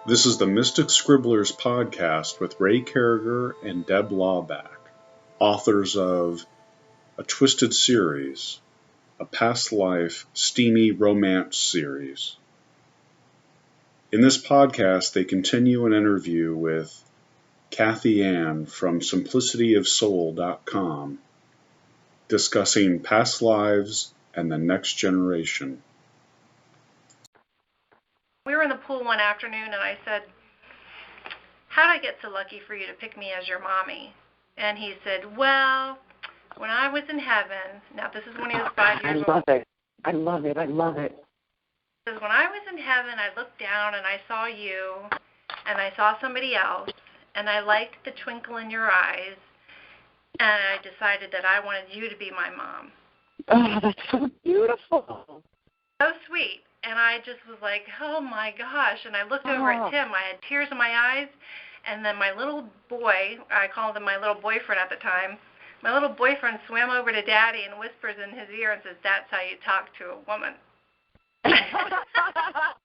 This is the Mystic Scribblers podcast with Ray Caragher and Deb Laubach, authors of A Twisted Series, a past life steamy romance series. In this podcast, they continue an interview with Kathy Ann from simplicityofsoul.com, discussing past lives and the next generation. We were in the pool one afternoon, and I said, "How did I get so lucky for you to pick me as your mommy?" And he said, "Well, when I was in heaven," now this is when he was 5 years old. I love it. He says, "When I was in heaven, I looked down and I saw you, and I saw somebody else, and I liked the twinkle in your eyes, and I decided that I wanted you to be my mom." Oh, that's so beautiful. So sweet. And I just was like, oh, my gosh. And I looked over at Tim. I had tears in my eyes. And then my little boy, I called him my little boyfriend at the time, my little boyfriend swam over to Daddy and whispers in his ear and says, "That's how you talk to a woman." That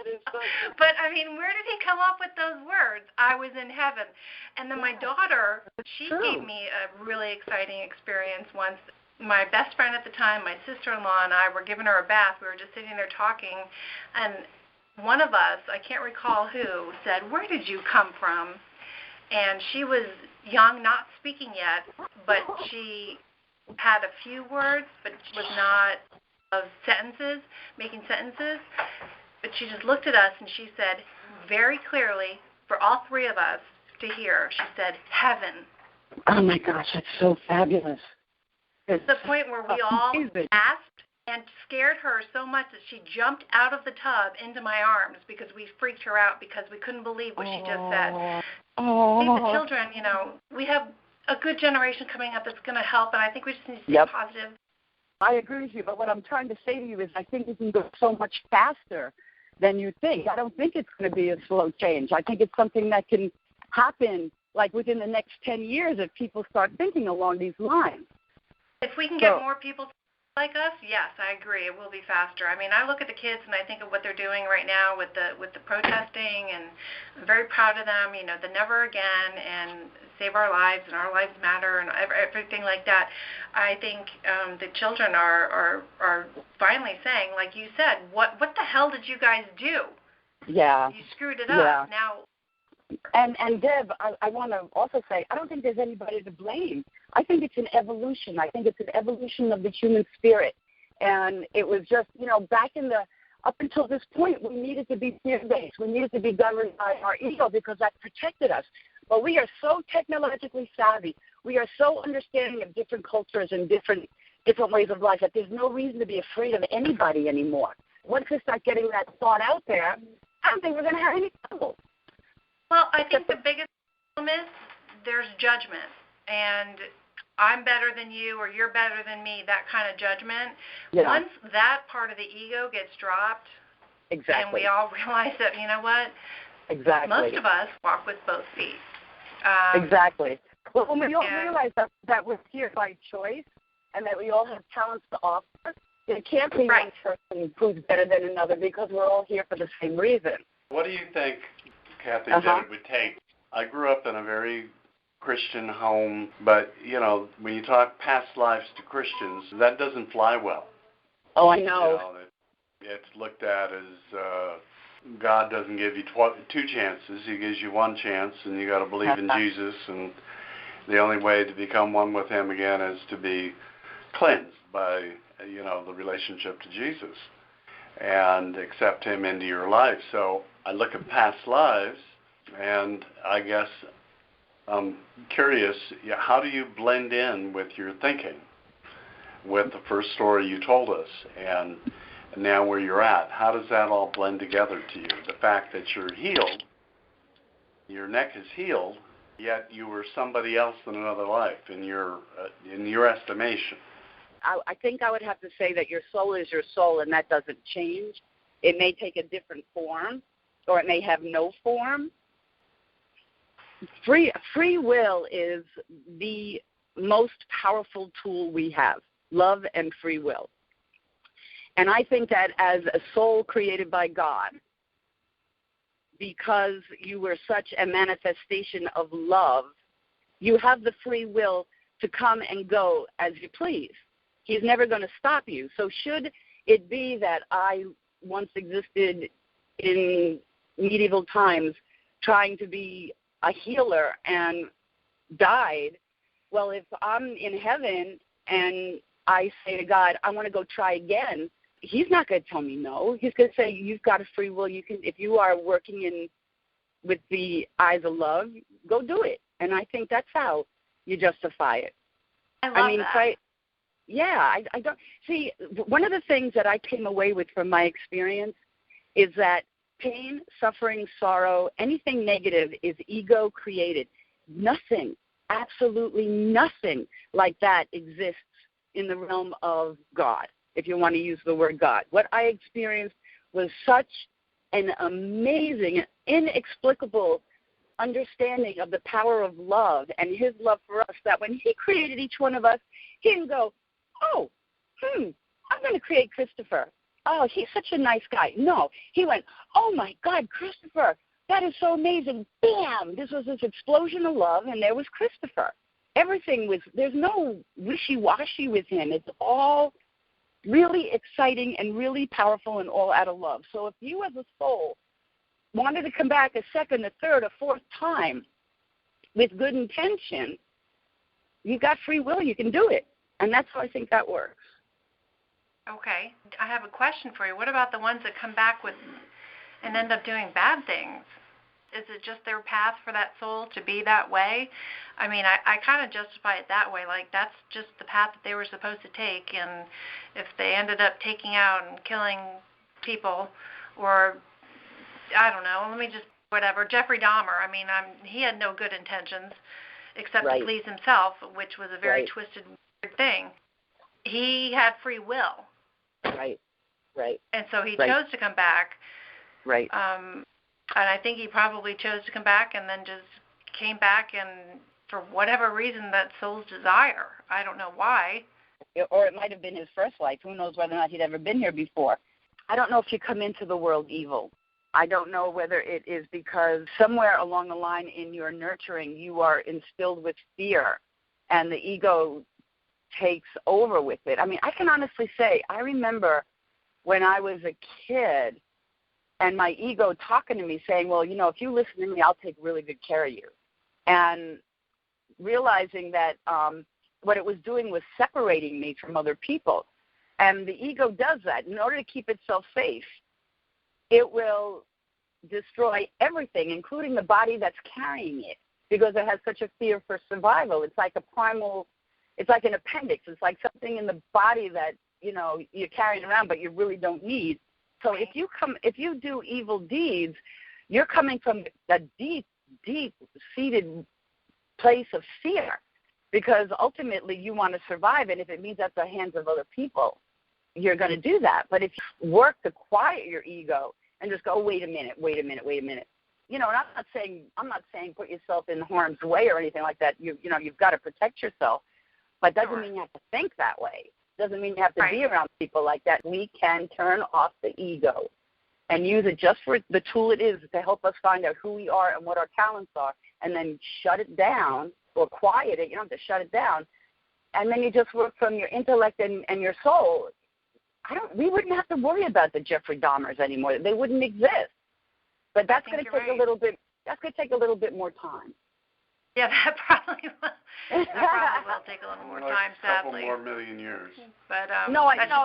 is so good. But, I mean, where did he come up with those words? I was in heaven. And then my daughter, she gave me a really exciting experience once. My best friend at the time, my sister-in-law, and I were giving her a bath. We were just sitting there talking, and one of us, I can't recall who, said, "Where did you come from?" And she was young, not speaking yet, but she had a few words, but was not of sentences, making sentences. But she just looked at us, and she said very clearly, for all three of us to hear, she said, "Heaven." Oh, my gosh, that's so fabulous. To the point where we all gasped and scared her so much that she jumped out of the tub into my arms because we freaked her out because we couldn't believe what she just said. See, the children, we have a good generation coming up that's going to help, and I think we just need to stay positive. I agree with you, but what I'm trying to say to you is I think it can go so much faster than you think. I don't think it's going to be a slow change. I think it's something that can happen like within the next 10 years if people start thinking along these lines. If we can get more people like us, yes, I agree. It will be faster. I mean, I look at the kids and I think of what they're doing right now with the protesting, and I'm very proud of them. The Never Again and Save Our Lives and Our Lives Matter and everything like that. I think the children are finally saying, like you said, what the hell did you guys do? Yeah. You screwed it up. Now. And Deb, I want to also say, I don't think there's anybody to blame. I think it's an evolution. I think it's an evolution of the human spirit. And it was just, back up until this point, we needed to be fear-based. We needed to be governed by our ego because that protected us. But we are so technologically savvy. We are so understanding of different cultures and different ways of life that there's no reason to be afraid of anybody anymore. Once we start getting that thought out there, I don't think we're going to have any trouble. Well, I think the biggest problem is there's judgment, and I'm better than you or you're better than me, that kind of judgment. Yeah. Once that part of the ego gets dropped, and we all realize that, most of us walk with both feet. Exactly. Well, when we all realize that we're here by choice and that we all have talents to offer, there can't be one person who's better than another because we're all here for the same reason. What do you think, Kathy, that it would take? I grew up in a very Christian home, but, when you talk past lives to Christians, that doesn't fly well. Oh, I know. It's looked at as God doesn't give you two chances. He gives you one chance, and you got to believe in Jesus, and the only way to become one with him again is to be cleansed by, the relationship to Jesus and accept him into your life. So I look at past lives, and I guess I'm curious, how do you blend in with your thinking with the first story you told us and now where you're at? How does that all blend together to you? The fact that you're healed, your neck is healed, yet you were somebody else in another life in your estimation. I think I would have to say that your soul is your soul, and that doesn't change. It may take a different form, or it may have no form. Free will is the most powerful tool we have, love and free will. And I think that as a soul created by God, because you were such a manifestation of love, you have the free will to come and go as you please. He's never going to stop you. So should it be that I once existed in medieval times trying to be a healer and died, well, if I'm in heaven and I say to God, I want to go try again, he's not going to tell me no. He's going to say, you've got a free will. You can, if you are working in with the eyes of love, go do it. And I think that's how you justify it. I mean, that. I don't see. One of the things that I came away with from my experience is that pain, suffering, sorrow, anything negative is ego created. Nothing, absolutely nothing like that exists in the realm of God, if you want to use the word God. What I experienced was such an amazing, inexplicable understanding of the power of love and his love for us, that when he created each one of us, he didn't go, I'm going to create Christopher. Oh, he's such a nice guy. No, he went, oh, my God, Christopher, that is so amazing. Bam! This was this explosion of love, and there was Christopher. Everything was, there's no wishy-washy with him. It's all really exciting and really powerful and all out of love. So if you as a soul wanted to come back a second, a third, a fourth time with good intention, you got free will. You can do it. And that's how I think that works. Okay. I have a question for you. What about the ones that come back with and end up doing bad things? Is it just their path for that soul to be that way? I mean, I kind of justify it that way, like that's just the path that they were supposed to take, and if they ended up taking out and killing people, or, I don't know, let me just, whatever, Jeffrey Dahmer, I mean, he had no good intentions except to please himself, which was a very twisted, weird thing. He had free will. Right. And so he chose to come back. Right. And I think he probably chose to come back and then just came back, and for whatever reason, that soul's desire. I don't know why. Or it might have been his first life. Who knows whether or not he'd ever been here before. I don't know if you come into the world evil. I don't know whether it is because somewhere along the line in your nurturing, you are instilled with fear, and the ego takes over with it. I mean, I can honestly say, I remember when I was a kid, and my ego talking to me saying, well, you know, if you listen to me, I'll take really good care of you. And realizing that what it was doing was separating me from other people. And the ego does that. In order to keep itself safe, it will destroy everything, including the body that's carrying it, because it has such a fear for survival. It's like a primal, it's like an appendix. It's like something in the body that, you know, you're carrying around but you really don't need. So if you do evil deeds, you're coming from a deep, deep-seated place of fear, because ultimately you want to survive, and if it means at the hands of other people, you're going to do that. But if you work to quiet your ego and just go, wait a minute, you know, and I'm not saying put yourself in harm's way or anything like that. You've got to protect yourself, but doesn't mean you have to think that way. Doesn't mean you have to be around people like that. We can turn off the ego and use it just for the tool it is to help us find out who we are and what our talents are, and then shut it down or quiet it. You don't have to shut it down. And then you just work from your intellect and your soul. We wouldn't have to worry about the Jeffrey Dahmers anymore. They wouldn't exist. But that's going to take a little bit. That's going to take a little bit more time. Yeah, that probably will take a little more time, sadly. A couple more million years. But that's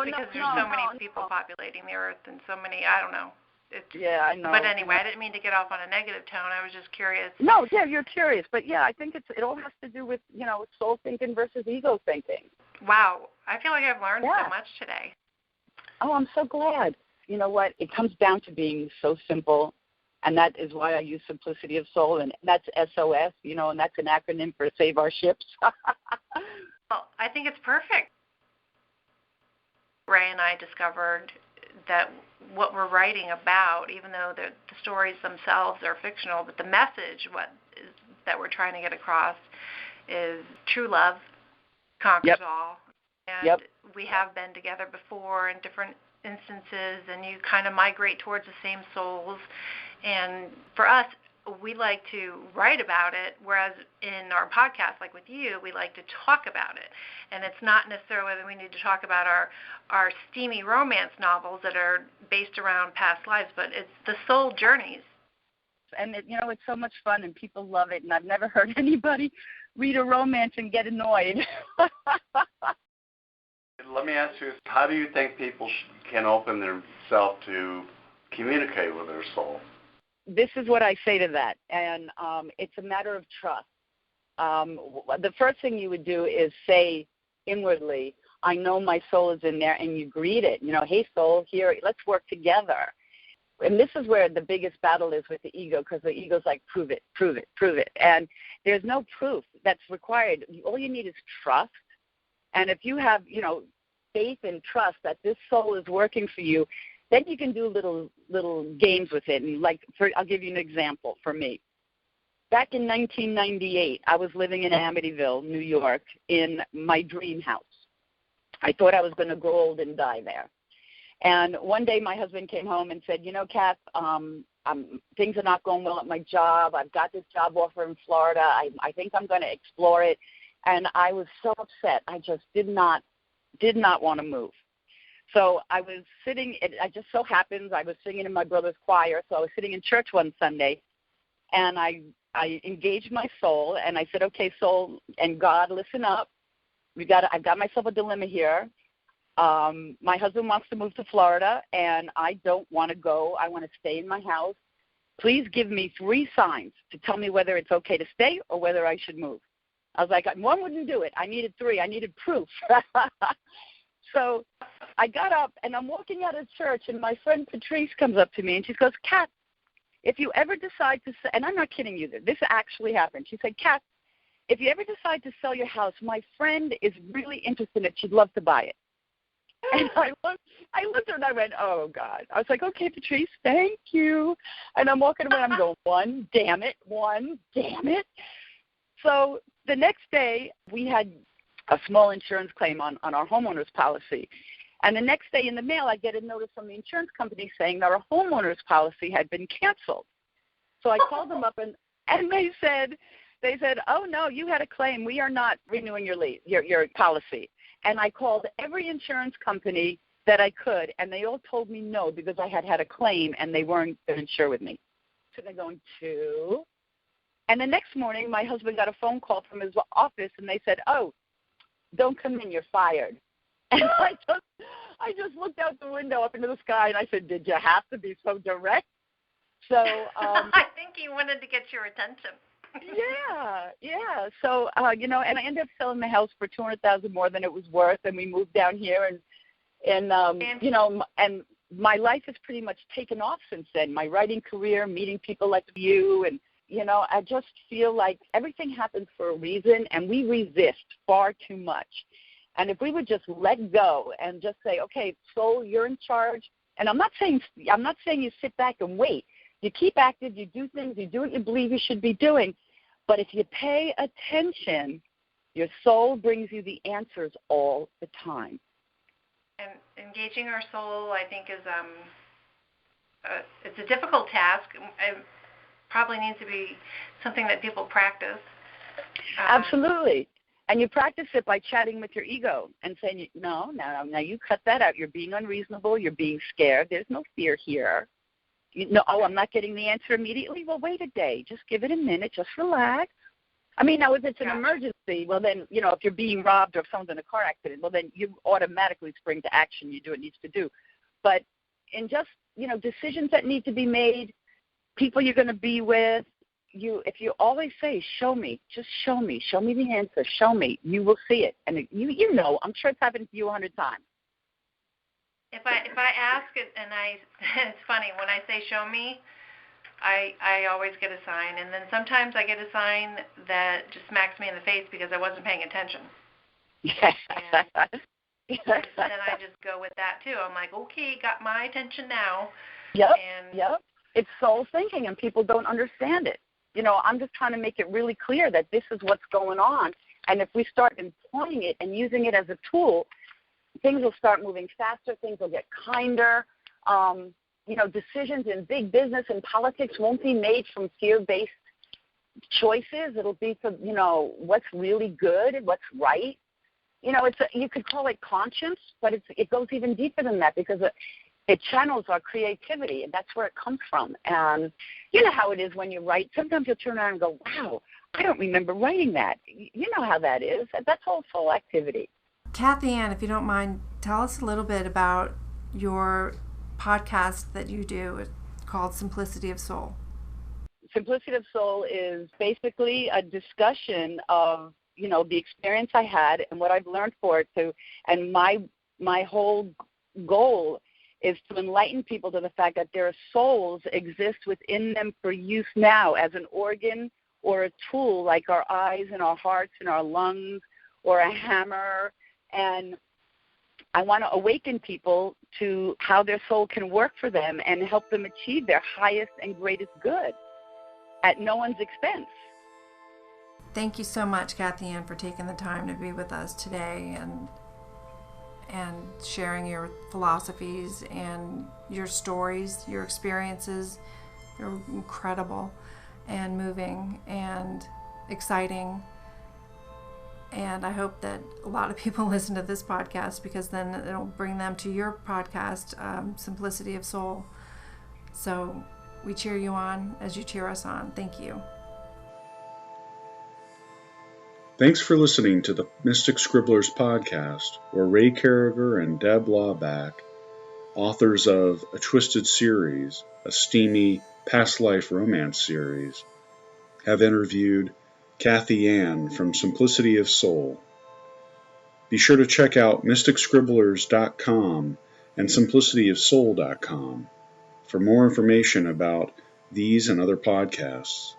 because there's so many people populating the earth, and so many, I don't know. I know. But anyway, I didn't mean to get off on a negative tone. I was just curious. No, yeah, you're curious. But, yeah, I think it all has to do with, you know, soul thinking versus ego thinking. Wow. I feel like I've learned so much today. Oh, I'm so glad. You know what? It comes down to being so simple. And that is why I use simplicity of soul, and that's SOS, you know, and that's an acronym for Save Our Ships. Well, I think it's perfect. Ray and I discovered that what we're writing about, even though the stories themselves are fictional, but the message that we're trying to get across is true love conquers all. And we have been together before in different instances, and you kind of migrate towards the same souls. And for us, we like to write about it, whereas in our podcast, like with you, we like to talk about it. And it's not necessarily that we need to talk about our steamy romance novels that are based around past lives, but it's the soul journeys. And, it's so much fun, and people love it, and I've never heard anybody read a romance and get annoyed. Let me ask you, how do you think people can open themselves to communicate with their soul? This is what I say to that, and it's a matter of trust. The first thing you would do is say inwardly, I know my soul is in there, and you greet it. Hey, soul, here, let's work together. And this is where the biggest battle is with the ego, because the ego's like, prove it, prove it, prove it. And there's no proof that's required. All you need is trust. And if you have, faith and trust that this soul is working for you, then you can do little games with it. And I'll give you an example for me. Back in 1998, I was living in Amityville, New York, in my dream house. I thought I was going to grow old and die there. And one day my husband came home and said, Kath, things are not going well at my job. I've got this job offer in Florida. I think I'm going to explore it. And I was so upset. I just did not want to move. So I was sitting, it just so happens I was singing in my brother's choir, so I was sitting in church one Sunday, and I engaged my soul, and I said, okay, soul and God, listen up. I've got myself a dilemma here. My husband wants to move to Florida, and I don't want to go. I want to stay in my house. Please give me 3 signs to tell me whether it's okay to stay or whether I should move. I was like, one wouldn't do it. I needed 3. I needed proof. So I got up, and I'm walking out of church, and my friend Patrice comes up to me, and she goes, Kat, if you ever decide to sell, and I'm not kidding you, this actually happened. She said, Kat, if you ever decide to sell your house, my friend is really interested in it. She'd love to buy it. And I looked at her, and I went, oh, God. I was like, okay, Patrice, thank you. And I'm walking away, I'm going, one, damn it. So the next day, we had a small insurance claim on our homeowner's policy. And the next day in the mail, I get a notice from the insurance company saying that our homeowner's policy had been canceled. So I called them up, and they said, oh, no, you had a claim. We are not renewing your policy. And I called every insurance company that I could, and they all told me no because I had a claim, and they weren't going to insure with me. So they're going to. And the next morning, my husband got a phone call from his office, and they said, oh, don't come in, you're fired. And I just looked out the window up into the sky, and I said, did you have to be so direct? So I think he wanted to get your attention. Yeah. So, and I ended up selling the house for $200,000 more than it was worth, and we moved down here, and my life has pretty much taken off since then. My writing career, meeting people like you, and I just feel like everything happens for a reason, and we resist far too much. And if we would just let go and just say, okay, soul, you're in charge. And I'm not saying you sit back and wait. You keep active, you do things, you do what you believe you should be doing. But if you pay attention, your soul brings you the answers all the time. And engaging our soul, I think, is it's a difficult task. It probably needs to be something that people practice. Absolutely. And you practice it by chatting with your ego and saying, no, you cut that out. You're being unreasonable. You're being scared. There's no fear here. I'm not getting the answer immediately. Well, wait a day. Just give it a minute. Just relax. I mean, now, if it's an emergency, well, then, if you're being robbed or if someone's in a car accident, well, then you automatically spring to action. You do what needs to do. But in just, decisions that need to be made, people you're going to be with, if you always say, show me, just show me the answer, show me, you will see it. And I'm sure it's happened to you 100 times. If I ask it, and it's funny, when I say show me, I always get a sign. And then sometimes I get a sign that just smacks me in the face because I wasn't paying attention. And then I just go with that, too. I'm like, okay, got my attention now. Yep. It's soul thinking, and people don't understand it. I'm just trying to make it really clear that this is what's going on. And if we start employing it and using it as a tool, things will start moving faster. Things will get kinder. Decisions in big business and politics won't be made from fear-based choices. It'll be for, what's really good and what's right. You could call it conscience, but it goes even deeper than that because it channels our creativity, and that's where it comes from. And you know how it is when you write. Sometimes you'll turn around and go, wow, I don't remember writing that. You know how that is. That's all soul activity. Kathy Ann, if you don't mind, tell us a little bit about your podcast that you do called Simplicity of Soul. Simplicity of Soul is basically a discussion of, the experience I had and what I've learned for it and my whole goal is to enlighten people to the fact that their souls exist within them for use now as an organ or a tool like our eyes and our hearts and our lungs or a hammer. And I want to awaken people to how their soul can work for them and help them achieve their highest and greatest good at no one's expense. Thank you so much, Kathy Ann, for taking the time to be with us today and sharing your philosophies and your stories, your experiences. They're incredible and moving and exciting. And I hope that a lot of people listen to this podcast because then it'll bring them to your podcast, Simplicity of Soul. So we cheer you on as you cheer us on. Thank you. Thanks for listening to the Mystic Scribblers podcast, where Ray Caragher and Deb Laubach, authors of A Twisted Series, a steamy past life romance series, have interviewed Kathy Ann from Simplicity of Soul. Be sure to check out mysticscribblers.com and simplicityofsoul.com for more information about these and other podcasts.